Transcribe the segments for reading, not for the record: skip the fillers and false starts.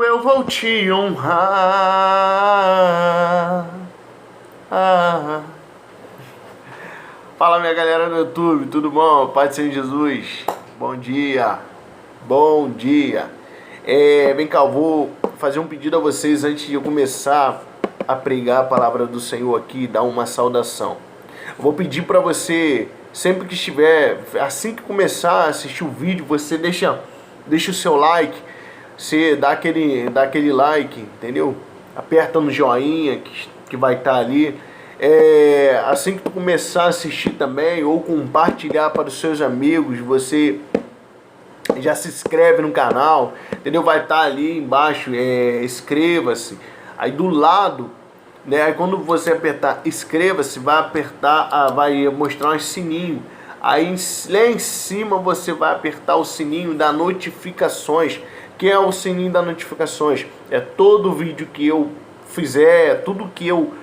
eu vou te honrar. Fala, minha galera do YouTube, tudo bom? Paz do Senhor Jesus. Bom dia. Bom dia. Vem cá, eu vou fazer um pedido a vocês antes de eu começar a pregar a palavra do Senhor aqui, dar uma saudação. Eu vou pedir para você, sempre que estiver, assim que começar a assistir o vídeo, você deixa o seu like, você dá aquele like, entendeu? Aperta no joinha que vai estar ali. Assim que tu começar a assistir também, ou compartilhar para os seus amigos, você já se inscreve no canal, entendeu? Vai estar ali embaixo, inscreva-se. Aí do lado, né? Aí quando você apertar inscreva-se, vai mostrar um sininho. Aí lá em cima você vai apertar o sininho da notificações. Que é o sininho das notificações? É todo vídeo que eu fizer, tudo que eu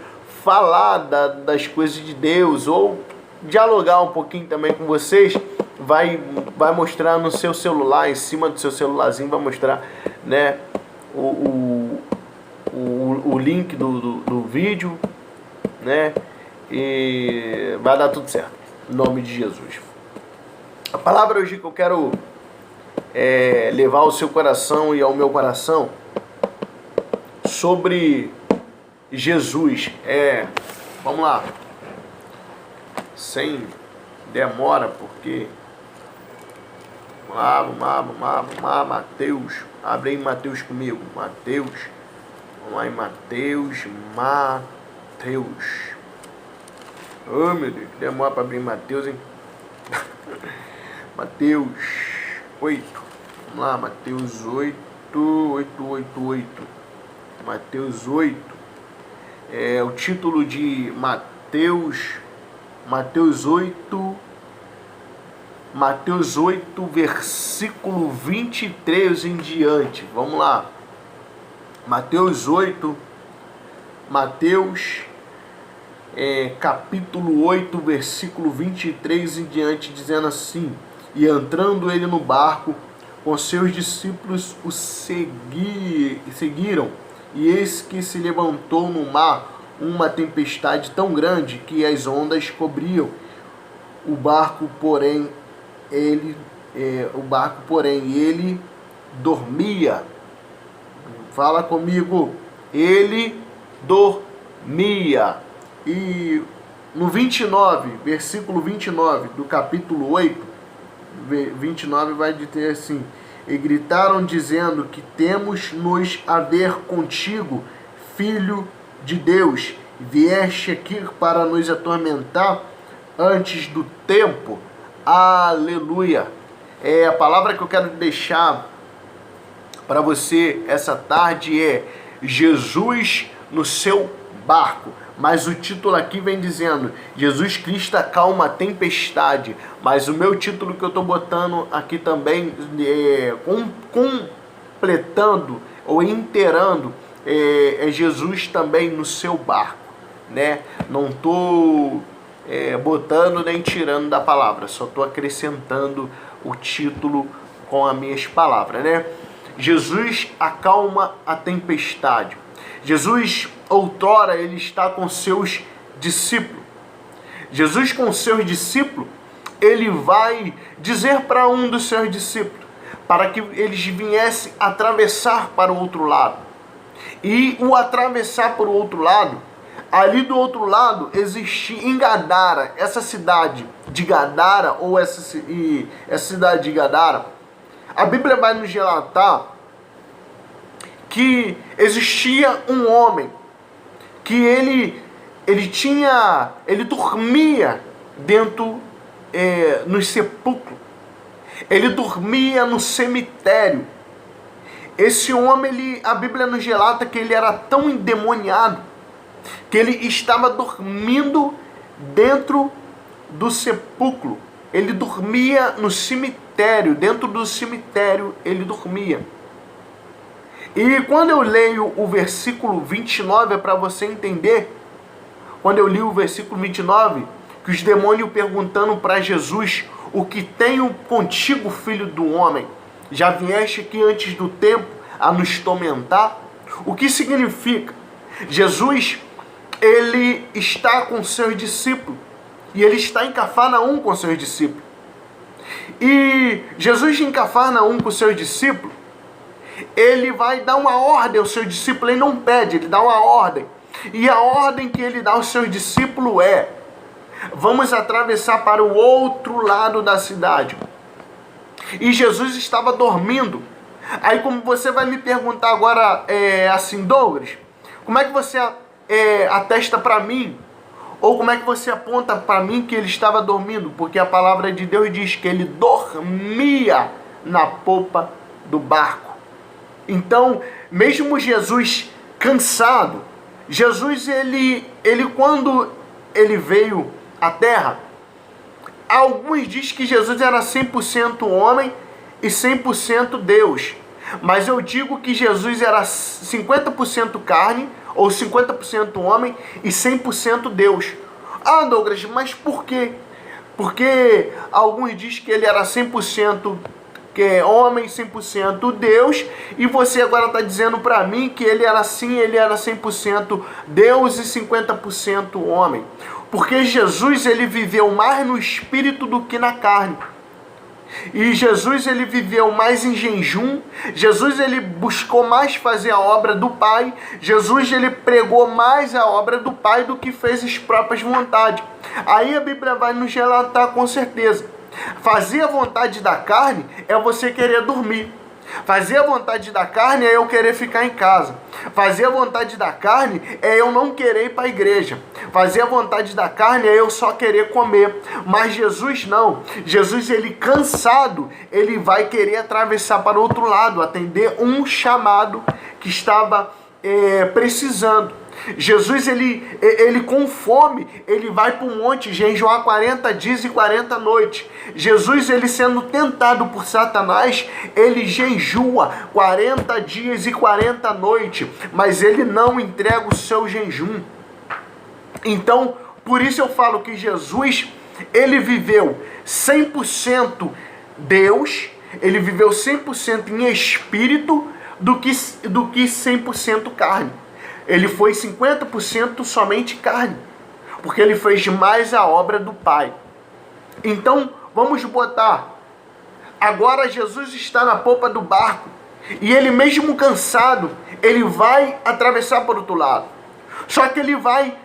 falar das coisas de Deus, ou dialogar um pouquinho também com vocês, vai mostrar no seu celular, em cima do seu celularzinho, vai mostrar, né, o link do vídeo, né, e vai dar tudo certo, em nome de Jesus. A palavra hoje que eu quero levar ao seu coração e ao meu coração sobre Jesus. Vamos lá, sem demora, porque vamos lá, Mateus, abre aí Mateus comigo, Mateus, vamos lá em Mateus, oh meu Deus, que demora para abrir Mateus, hein? Mateus 8, vamos lá, Mateus 8, Mateus 8, o título de Mateus 8, versículo 23 em diante. Vamos lá. Mateus 8, capítulo 8, versículo 23 em diante, dizendo assim: E entrando ele no barco, com seus discípulos o seguiram, e eis que se levantou no mar uma tempestade tão grande que as ondas cobriam o barco, porém ele dormia. Fala comigo, ele dormia. E no 29, versículo 29 do capítulo 8, 29 vai dizer assim: E gritaram dizendo, que temos nos a ver contigo, filho de Deus, vieste aqui para nos atormentar antes do tempo. Aleluia. A palavra que eu quero deixar para você essa tarde é Jesus no seu barco. Mas o título aqui vem dizendo: Jesus Cristo acalma a tempestade. Mas o meu título que eu estou botando aqui também, completando ou inteirando, é Jesus também no seu barco, né? Não estou botando nem tirando da palavra, só estou acrescentando o título com as minhas palavras, né? Jesus acalma a tempestade. Jesus, outrora, ele está com seus discípulos. Jesus com seus discípulos, ele vai dizer para um dos seus discípulos, para que eles viessem atravessar para o outro lado. E o atravessar para o outro lado, ali do outro lado existia em Gadara, essa cidade de Gadara, ou essa cidade de Gadara, a Bíblia vai nos relatar que existia um homem que ele dormia dentro nos sepulcros, ele dormia no cemitério. Esse homem, a Bíblia nos relata que ele era tão endemoniado que ele estava dormindo dentro do sepulcro. Ele dormia no cemitério, dentro do cemitério ele dormia. E quando eu leio o versículo 29, é para você entender, quando eu li o versículo 29, que os demônios perguntando para Jesus: o que tenho contigo, filho do homem? Já vieste aqui antes do tempo a nos tormentar. O que significa? Jesus, ele está com seus discípulos, e ele está em Cafarnaum com seus discípulos. E Jesus em Cafarnaum com seus discípulos, ele vai dar uma ordem aos seus discípulos, ele não pede, ele dá uma ordem. E a ordem que ele dá aos seus discípulos é: vamos atravessar para o outro lado da cidade. E Jesus estava dormindo. Aí como você vai me perguntar agora, assim, Douglas, como é que você atesta para mim? Ou como é que você aponta para mim que ele estava dormindo? Porque a palavra de Deus diz que ele dormia na popa do barco. Então, mesmo Jesus cansado, Jesus, ele quando ele veio à terra, alguns dizem que Jesus era 100% homem e 100% Deus. Mas eu digo que Jesus era 50% carne, ou 50% homem e 100% Deus. Ah, Douglas, mas por quê? Porque alguns dizem que ele era 100% homem, 100% Deus, e você agora está dizendo para mim que ele era assim, ele era 100% Deus e 50% homem. Porque Jesus, ele viveu mais no espírito do que na carne. E Jesus, ele viveu mais em jejum. Jesus, ele buscou mais fazer a obra do Pai. Jesus, ele pregou mais a obra do Pai do que fez as próprias vontades. Aí a Bíblia vai nos relatar com certeza. Fazer a vontade da carne é você querer dormir. Fazer a vontade da carne é eu querer ficar em casa. Fazer a vontade da carne é eu não querer ir para a igreja. Fazer a vontade da carne é eu só querer comer. Mas Jesus não. Jesus, ele cansado, ele vai querer atravessar para o outro lado, atender um chamado que estava precisando. Jesus, ele com fome, ele vai para o monte jejuar 40 dias e 40 noites. Jesus, ele sendo tentado por Satanás, ele jejua 40 dias e 40 noites, mas ele não entrega o seu jejum. Então, por isso eu falo que Jesus, ele viveu 100% Deus, ele viveu 100% em espírito do que 100% carne. Ele foi 50% somente carne, porque ele fez mais a obra do Pai. Então, vamos botar, agora Jesus está na popa do barco, e ele mesmo cansado, ele vai atravessar para o outro lado. Só que ele vai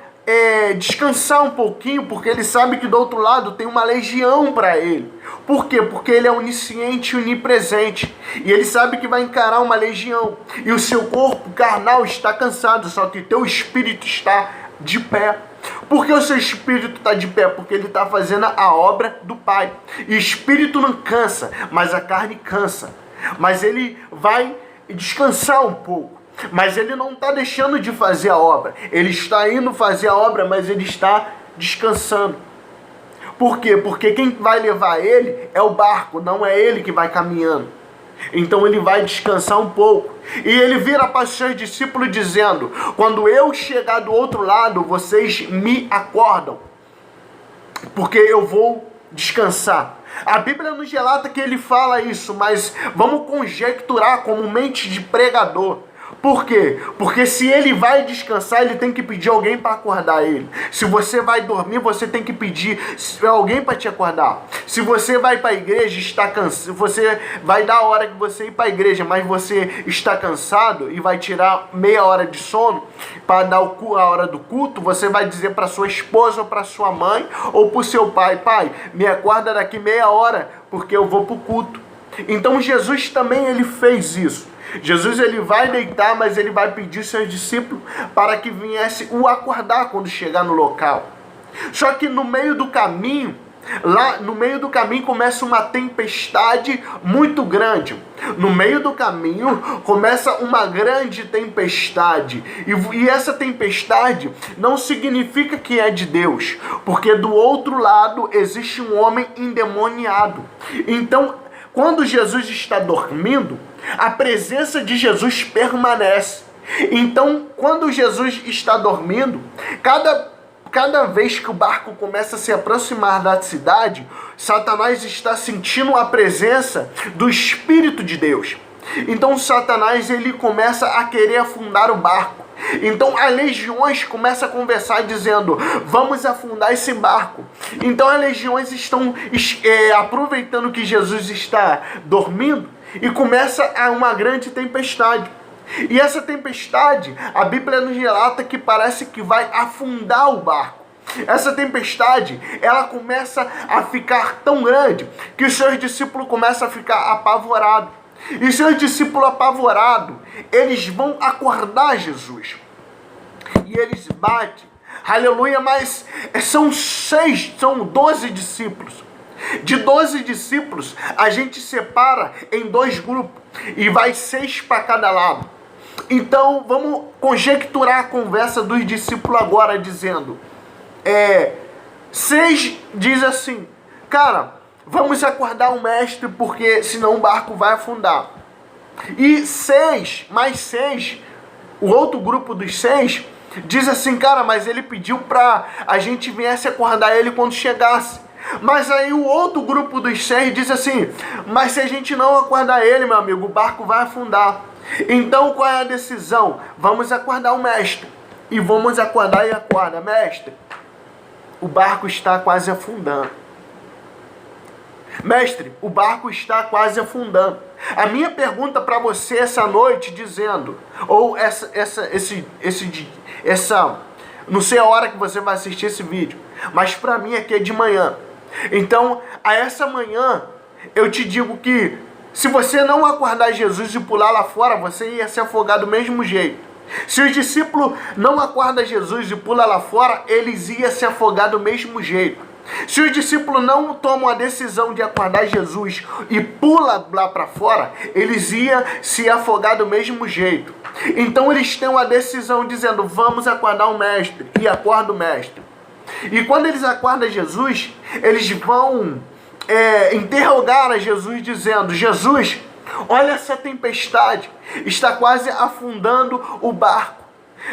descansar um pouquinho, porque ele sabe que do outro lado tem uma legião para ele. Por quê? Porque ele é onisciente e onipresente, e ele sabe que vai encarar uma legião, e o seu corpo carnal está cansado, só que o teu espírito está de pé. Por que o seu espírito está de pé? Porque ele está fazendo a obra do Pai. E o espírito não cansa, mas a carne cansa. Mas ele vai descansar um pouco. Mas ele não está deixando de fazer a obra. Ele está indo fazer a obra, mas ele está descansando. Por quê? Porque quem vai levar ele é o barco, não é ele que vai caminhando. Então ele vai descansar um pouco. E ele vira para os seus discípulos dizendo: quando eu chegar do outro lado, vocês me acordam, porque eu vou descansar. A Bíblia nos relata que ele fala isso, mas vamos conjecturar como mente de pregador. Por quê? Porque se ele vai descansar, ele tem que pedir alguém para acordar ele. Se você vai dormir, você tem que pedir alguém para te acordar. Se você vai para a igreja, está cansado, você vai dar a hora que você ir para a igreja, mas você está cansado e vai tirar meia hora de sono para dar a hora do culto, você vai dizer para sua esposa ou para sua mãe ou para o seu pai: pai, me acorda daqui meia hora porque eu vou para o culto. Então Jesus também ele fez isso. Jesus ele vai deitar, mas ele vai pedir seus discípulos para que viesse o acordar quando chegar no local. Só que no meio do caminho, começa uma tempestade muito grande. No meio do caminho começa uma grande tempestade. E essa tempestade não significa que é de Deus, porque do outro lado existe um homem endemoniado. Então, quando Jesus está dormindo, a presença de Jesus permanece. Então, quando Jesus está dormindo, cada vez que o barco começa a se aproximar da cidade, Satanás está sentindo a presença do Espírito de Deus. Então Satanás ele começa a querer afundar o barco. Então as legiões começam a conversar dizendo, vamos afundar esse barco. Então as legiões estão aproveitando que Jesus está dormindo e começa uma grande tempestade. E essa tempestade, a Bíblia nos relata que parece que vai afundar o barco. Essa tempestade, ela começa a ficar tão grande que os seus discípulos começam a ficar apavorados. E os seus discípulos apavorados, eles vão acordar Jesus. E eles batem. Aleluia, mas são 12 discípulos. De 12 discípulos, a gente separa em 2 grupos. E vai 6 para cada lado. Então, vamos conjecturar a conversa dos discípulos agora, dizendo... 6 diz assim, cara, vamos acordar o mestre, porque senão o barco vai afundar. E 6, mais 6, o outro grupo dos 6, diz assim, cara, mas ele pediu pra a gente viesse acordar ele quando chegasse. Mas aí o outro grupo dos 6 diz assim, mas se a gente não acordar ele, meu amigo, o barco vai afundar. Então qual é a decisão? Vamos acordar o mestre. E vamos acordar e acorda, mestre. O barco está quase afundando. Mestre, o barco está quase afundando. A minha pergunta para você essa noite dizendo, ou não sei a hora que você vai assistir esse vídeo, mas para mim aqui é de manhã. Então, a essa manhã, eu te digo que se você não acordar Jesus e pular lá fora, você ia se afogar do mesmo jeito. Se os discípulos não acordam Jesus e pulam lá fora, eles iam se afogar do mesmo jeito. Se os discípulos não tomam a decisão de acordar Jesus e pulam lá para fora, eles iam se afogar do mesmo jeito. Então eles têm uma decisão dizendo, vamos acordar o mestre, e acorda o mestre. E quando eles acordam Jesus, eles vão interrogar a Jesus dizendo, Jesus, olha essa tempestade, está quase afundando o barco.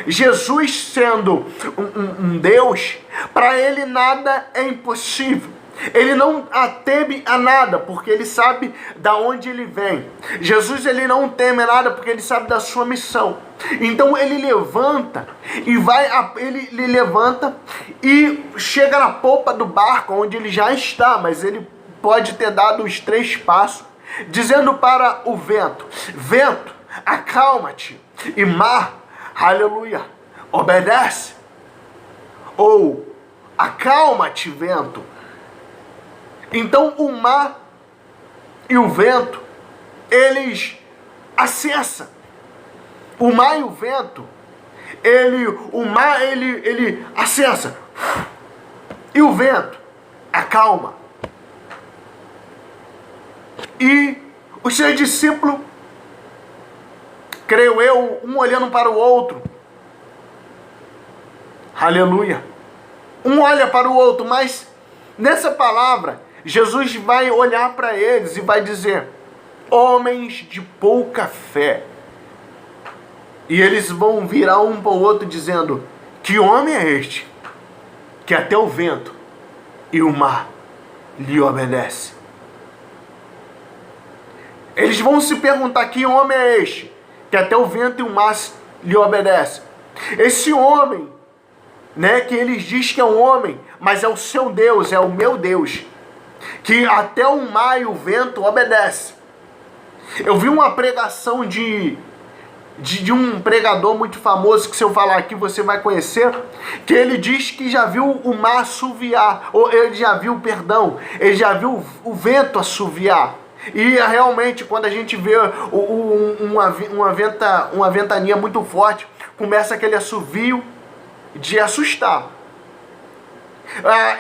Jesus sendo um Deus, para ele nada é impossível. Ele não teme a nada, porque ele sabe da onde ele vem. Jesus ele não teme a nada, porque ele sabe da sua missão. Então ele levanta ele levanta e chega na polpa do barco, onde ele já está, mas ele pode ter dado os 3 passos, dizendo para o vento, vento, acalma-te, e mar, aleluia, obedece. Ou, acalma-te, vento. Então o mar e o vento, eles acessam. O mar e o vento, o mar acessa. E o vento acalma. E os seus discípulos, creio eu, um olhando para o outro. Aleluia. Um olha para o outro, mas nessa palavra, Jesus vai olhar para eles e vai dizer, homens de pouca fé. E eles vão virar um para o outro dizendo, que homem é este, que até o vento e o mar lhe obedecem? Eles vão se perguntar, que homem é este, que até o vento e o mar lhe obedecem? Esse homem, que eles dizem que é um homem, mas é o seu Deus, é o meu Deus, que até o mar e o vento obedecem. Eu vi uma pregação de um pregador muito famoso, que se eu falar aqui você vai conhecer, que ele diz que já viu o mar assoviar, ou ele já viu o vento assoviar. E realmente, quando a gente vê uma ventania muito forte, começa aquele assovio de assustar.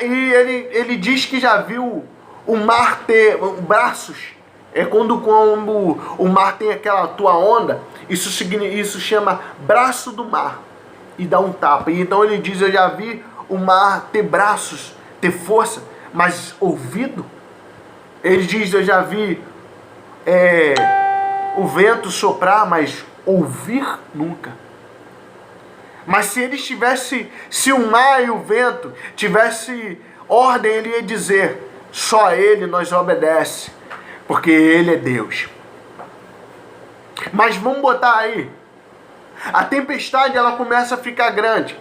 E ele diz que já viu o mar ter braços. É quando o mar tem aquela tua onda, isso chama braço do mar. E dá um tapa. E então ele diz, eu já vi o mar ter braços, ter força, mas ouvido? Ele diz, eu já vi o vento soprar, mas ouvir nunca. Mas se o mar e o vento tivesse ordem, ele ia dizer, só ele nós obedece, porque ele é Deus. Mas vamos botar aí, a tempestade ela começa a ficar grande,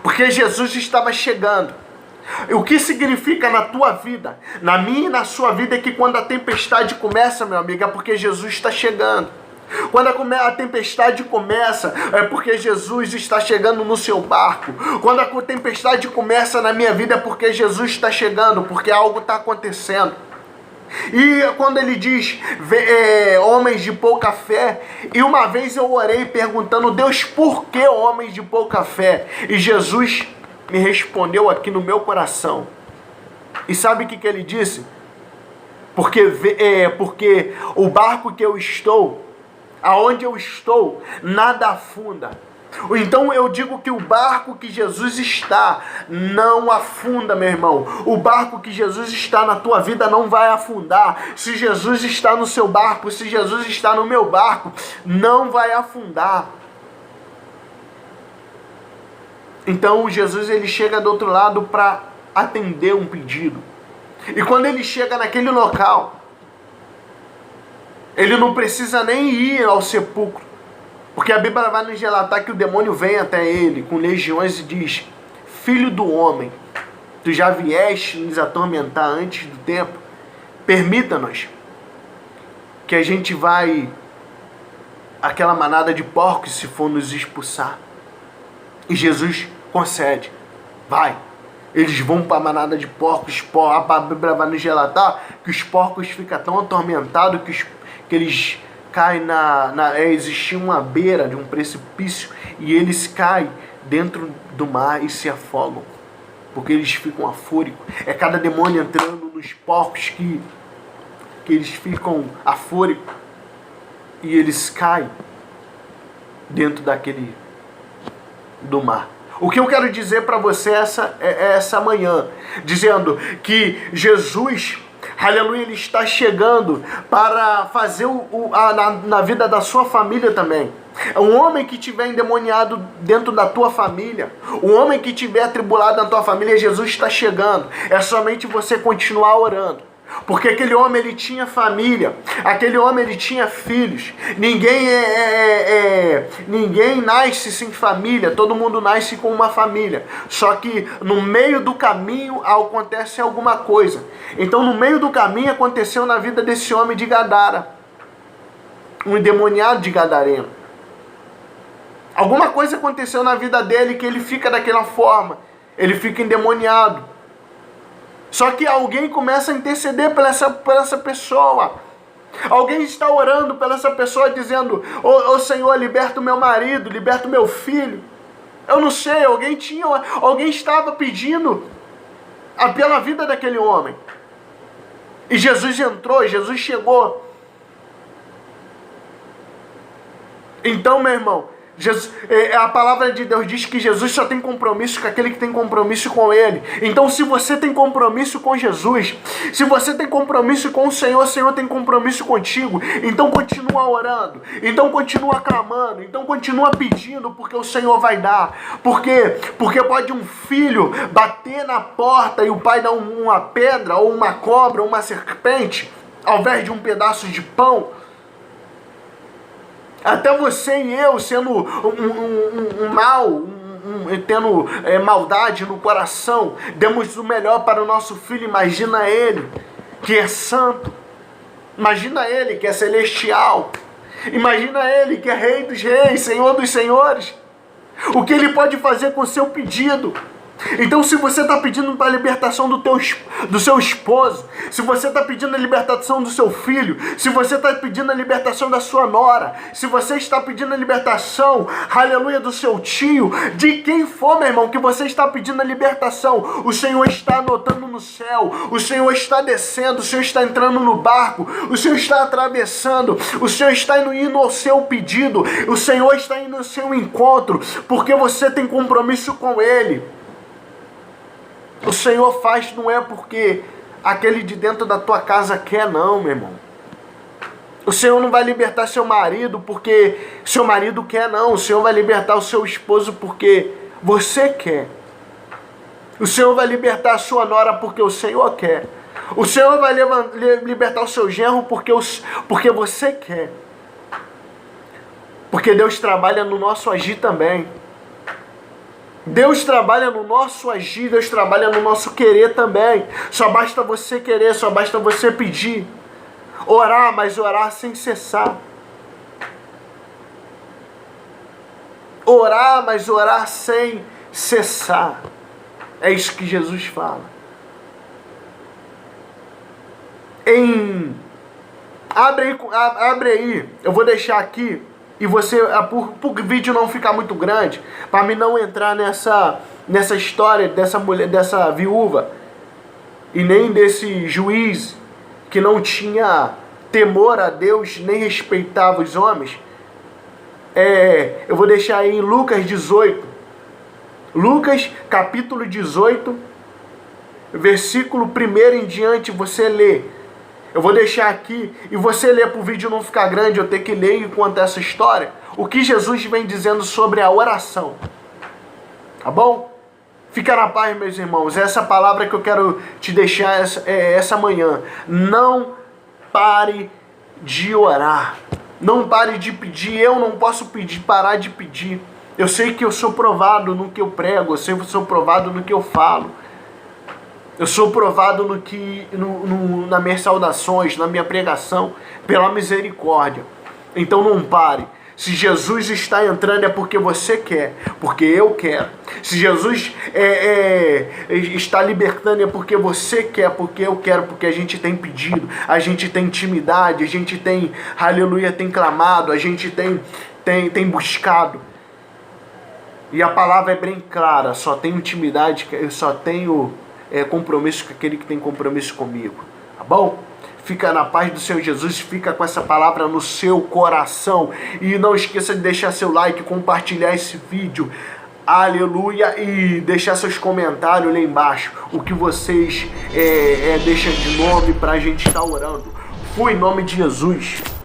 porque Jesus estava chegando. O que significa na tua vida, na minha e na sua vida, é que quando a tempestade começa, meu amigo, é porque Jesus está chegando. Quando a tempestade começa, é porque Jesus está chegando no seu barco. Quando a tempestade começa na minha vida, é porque Jesus está chegando, porque algo está acontecendo. E quando ele diz, homens de pouca fé, e uma vez eu orei perguntando, Deus, por que homens de pouca fé? E Jesus me respondeu aqui no meu coração. E sabe o que ele disse? Porque o barco que eu estou, aonde eu estou, nada afunda. Então eu digo que o barco que Jesus está não afunda, meu irmão. O barco que Jesus está na tua vida não vai afundar. Se Jesus está no seu barco, se Jesus está no meu barco, não vai afundar. Então Jesus ele chega do outro lado para atender um pedido. E quando ele chega naquele local, ele não precisa nem ir ao sepulcro. Porque a Bíblia vai nos relatar que o demônio vem até ele com legiões e diz: Filho do homem, tu já vieste nos atormentar antes do tempo? Permita-nos que a gente vai aquela manada de porcos se for nos expulsar. E Jesus concede. Vai. Eles vão para a manada de porcos. A Bíblia vai nos relatar que os porcos ficam tão atormentados que eles caem existia uma beira de um precipício e eles caem dentro do mar e se afogam. Porque eles ficam afúricos. É cada demônio entrando nos porcos que eles ficam afúricos e eles caem dentro do mar. O que eu quero dizer para você essa manhã, dizendo que Jesus, aleluia, ele está chegando para fazer na vida da sua família também. Um homem que estiver endemoniado dentro da tua família, um homem que estiver atribulado na tua família, Jesus está chegando. É somente você continuar orando. Porque aquele homem ele tinha família, aquele homem ele tinha filhos. Ninguém nasce sem família, todo mundo nasce com uma família. Só que no meio do caminho acontece alguma coisa. Então no meio do caminho aconteceu na vida desse homem de Gadara, um endemoniado de Gadareno. Alguma coisa aconteceu na vida dele que ele fica daquela forma, ele fica endemoniado. Só que alguém começa a interceder por essa pessoa. Alguém está orando por essa pessoa dizendo: ô Senhor, liberta o meu marido, liberta o meu filho. Eu não sei, alguém estava pedindo pela vida daquele homem. E Jesus entrou, Jesus chegou. Então, meu irmão, a palavra de Deus diz que Jesus só tem compromisso com aquele que tem compromisso com Ele. Então se você tem compromisso com Jesus, se você tem compromisso com o Senhor tem compromisso contigo. Então continua orando, então continua clamando, então continua pedindo, porque o Senhor vai dar. Porque pode um filho bater na porta e o pai dar uma pedra, ou uma cobra, ou uma serpente, ao invés de um pedaço de pão. Até você e eu sendo tendo maldade no coração, demos o melhor para o nosso filho. Imagina ele que é santo, imagina ele que é celestial, imagina ele que é Rei dos Reis, Senhor dos Senhores. O que ele pode fazer com o seu pedido? Então se você está pedindo para a libertação do seu esposo, se você está pedindo a libertação do seu filho, se você está pedindo a libertação da sua nora, se você está pedindo a libertação, aleluia, do seu tio, de quem for, meu irmão, que você está pedindo a libertação, o Senhor está anotando no céu, o Senhor está descendo, o Senhor está entrando no barco, o Senhor está atravessando, o Senhor está indo ao seu pedido, o Senhor está indo ao seu encontro, porque você tem compromisso com Ele. O Senhor faz, não é porque aquele de dentro da tua casa quer, não, meu irmão. O Senhor não vai libertar seu marido porque seu marido quer, não. O Senhor vai libertar o seu esposo porque você quer. O Senhor vai libertar a sua nora porque o Senhor quer. O Senhor vai libertar o seu genro porque você quer. Porque Deus trabalha no nosso agir também. Deus trabalha no nosso agir, Deus trabalha no nosso querer também. Só basta você querer, só basta você pedir. Orar, mas orar sem cessar. Orar, mas orar sem cessar. É isso que Jesus fala. Abre aí, eu vou deixar aqui. E você, por vídeo não ficar muito grande, para mim não entrar nessa história dessa mulher, dessa viúva, e nem desse juiz que não tinha temor a Deus, nem respeitava os homens, eu vou deixar aí em Lucas 18. Lucas capítulo 18, versículo 1 em diante, você lê. Eu vou deixar aqui, e você lê para o vídeo não ficar grande, eu ter que ler enquanto essa história, o que Jesus vem dizendo sobre a oração. Tá bom? Fica na paz, meus irmãos. Essa palavra que eu quero te deixar essa manhã. Não pare de orar. Não pare de pedir. Eu não posso parar de pedir. Eu sei que eu sou provado no que eu prego. Eu sei que eu sou provado no que eu falo. Eu sou provado nas minhas saudações, na minha pregação, pela misericórdia. Então não pare. Se Jesus está entrando é porque você quer, porque eu quero. Se Jesus está libertando é porque você quer, porque eu quero, porque a gente tem pedido, a gente tem intimidade, a gente tem, aleluia, tem clamado, a gente tem buscado. E a palavra é bem clara, só tenho intimidade, eu só tenho compromisso com aquele que tem compromisso comigo. Tá bom? Fica na paz do Senhor Jesus, fica com essa palavra no seu coração. E não esqueça de deixar seu like, compartilhar esse vídeo. Aleluia. E deixar seus comentários lá embaixo. O que vocês deixam de nome pra gente estar orando. Fui em nome de Jesus.